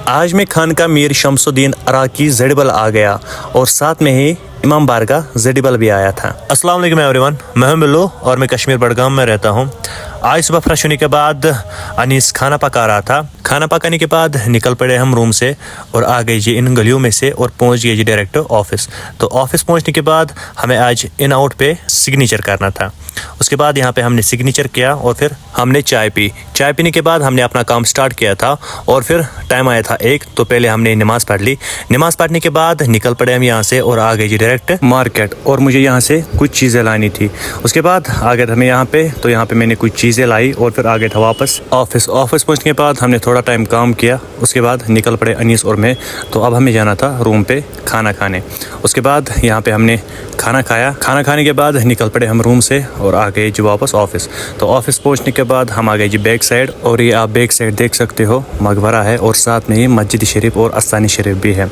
آج میں خانقاہ میر شمس الدین عراقی زیڈیبل آ گیا اور ساتھ میں ہی امام بارگاہ زیڈیبل بھی آیا تھا۔ السلام علیکم ایوری ون، میں ہوں بلو اور میں کشمیر بڑگام میں رہتا ہوں۔ آج صبح فریش ہونے کے بعد انیس کھانا پکا رہا تھا۔ کھانا پکانے کے بعد نکل پڑے ہم روم سے اور آ گئے جی ان گلیوں میں سے اور پہنچ گئے جی ڈائریکٹ آفس۔ تو آفس پہنچنے کے بعد ہمیں آج ان آؤٹ پہ سگنیچر کرنا تھا۔ اس کے بعد یہاں پہ ہم نے سگنیچر کیا اور پھر ہم نے چائے پی۔ چائے پینے کے بعد ہم نے اپنا کام سٹارٹ کیا تھا اور پھر ٹائم آیا تھا 1، تو پہلے ہم نے نماز پڑھ لی۔ نماز پڑھنے کے بعد نکل پڑے ہم یہاں سے اور آ گئے جی ڈائریکٹ مارکیٹ، اور مجھے یہاں سے کچھ چیزیں لانی تھی۔ اس کے بعد آ گئے تھے ہمیں یہاں پہ، تو یہاں پہ میں نے کچھ چیزیں لائی اور پھر آ گئے تھا واپس آفس۔ آفس پہنچنے کے بعد ہم نے تھوڑا ٹائم کام کیا، اس کے بعد نکل پڑے انیس اور میں، تو اب ہمیں جانا تھا روم پہ کھانا کھانے۔ اس کے بعد یہاں پہ ہم نے کھانا کھایا۔ کھانا کھانے کے بعد نکل پڑے ہم روم سے اور آ گئے جی واپس آفس۔ تو آفس پہنچنے کے بعد ہم آ گئے جی بیک سائڈ، اور یہ آپ بیک سائڈ دیکھ سکتے ہو مقبرہ ہے اور ساتھ میں ہی مسجد شریف اور استانی شریف بھی ہے۔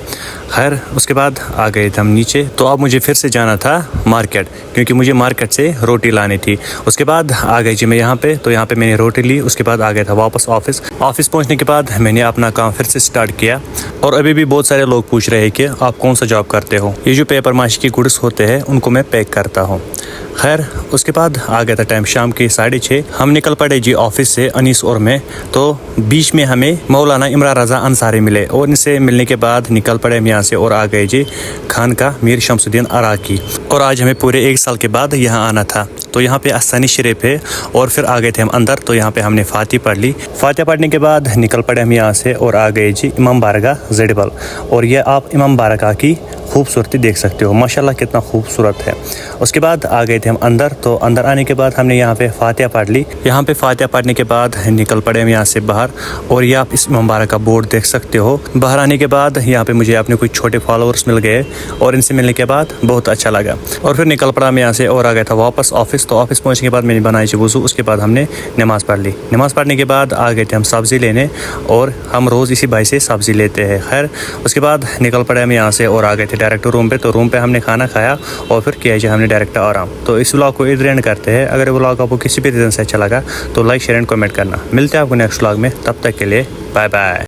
خیر اس کے بعد آ گئے تھے ہم نیچے، تو اب مجھے پھر سے جانا تھا مارکیٹ، کیونکہ مجھے مارکیٹ سے روٹی لانی تھی۔ اس کے بعد آ گئے جی میں یہاں پہ، تو یہاں پہ میں نے روٹی لی۔ اس کے بعد آ گیا تھا واپس آفس۔ آفس پہنچنے کے بعد میں نے اپنا کام پھر سے سٹارٹ کیا، اور ابھی بھی بہت سارے لوگ پوچھ رہے ہیں کہ آپ کون سا جاب کرتے ہو۔ یہ جو پیپر ماشی کی گڈس ہوتے ہیں ان کو میں پیک کرتا ہوں۔ خیر اس کے بعد آ گیا تھا ٹائم شام کے 6:30۔ ہم نکل پڑے جی آفس سے انیس اور میں، تو بیچ میں ہمیں مولانا عمران رضا انصاری ملے، اور ان سے ملنے کے بعد نکل پڑے ہم یہاں سے اور آ گئے جی خانقاہ میر شمس الدین عراقی۔ اور آج ہمیں پورے 1 سال کے بعد یہاں آنا تھا۔ تو یہاں پہ استانی شریف ہے، اور پھر آ گئے تھے ہم اندر، تو یہاں پہ ہم نے فاتحہ پڑھ لی۔ فاتحہ پڑھنے کے بعد نکل پڑے ہم یہاں سے اور آ گئے جی امام بارگاہ زیڈیبل۔ اور یہ آپ امام بارگاہ کی خوبصورتی دیکھ سکتے ہو، ماشاءاللہ کتنا خوبصورت ہے۔ اس کے بعد آ گئے تھے ہم اندر، تو اندر آنے کے بعد ہم نے یہاں پہ فاتحہ پڑھ لی۔ یہاں پہ فاتحہ پڑھنے کے بعد نکل پڑے ہم یہاں سے باہر، اور یہ آپ اس امام بارگاہ کا بورڈ دیکھ سکتے ہو۔ باہر آنے کے بعد یہاں پہ مجھے اپنے کچھ چھوٹے فالوورس مل گئے، اور ان سے ملنے کے بعد بہت اچھا لگا۔ اور پھر نکل پڑا میں یہاں سے اور آ گیا تھا واپس آفس۔ تو آفس پہنچنے کے بعد میں نے بنائی تھی وضو۔ اس کے بعد ہم نے نماز پڑھ لی۔ نماز پڑھنے کے بعد آ گئے تھے ہم سبزی لینے، اور ہم روز اسی بھائی سے سبزی لیتے ہیں۔ خیر اس کے بعد نکل پڑے ہم یہاں سے اور آ گئے تھے ڈائریکٹ روم پہ۔ تو روم پہ ہم نے کھانا کھایا اور پھر کیا جی ہم نے ڈائریکٹ آرام۔ تو اس ولاگ کو ادھر اینڈ کرتے ہیں۔ اگر ولاگ آپ کو کسی بھی ریزن سے اچھا لگا تو لائک شیئر اینڈ کمنٹ کرنا۔ ملتے ہیں آپ کو نیکسٹ ولاگ میں، تب تک کے لیے بائے بائے۔